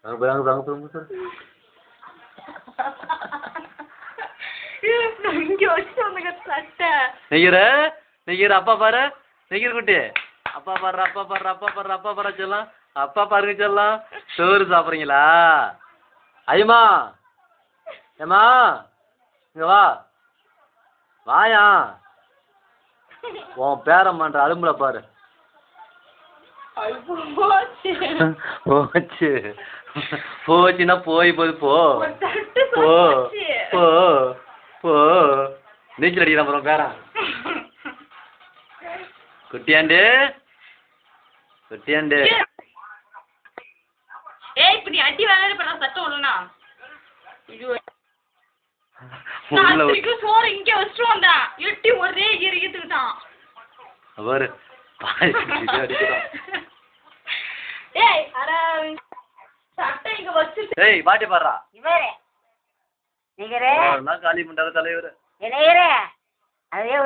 அங்க நெய்கிற அப்பா பாரு நெய்கிற குட்டி அப்பா பாரு அப்பா பாரு அப்பா பாரு அப்பா பாரு செல்லாம் அப்பா பாருங்க செல்லாம் சோறு சாப்பிட்றீங்களா ஐயம்மா ஏம்மா இங்க வா வாயா உன் பேரம்மான்ற அலும்புல பாரு போச்சு போச்சுன்னா போய் போது போ போ போ போ நீச்சல் அடிக்கிறான் அப்புறம் பேரன் குட்டியாண்டு குட்டியாண்டு ஏய் இப்ப நீ அடி வாங்கற இப்ப நான் சத்தம் வரலனா ஐயோ நான் சோறு இங்க வச்சிட்டு வந்தா எட்டி ஒரே இறக்கிட்டுட்டான் பாரு பாய் அடிக்குறான் ஏய் அட சட்டை இங்க வச்சு ஏய் பாட்டி பாறா இவரே நீங்கரே நான் காலி பண்ற தலைவர் என்னையரே அதே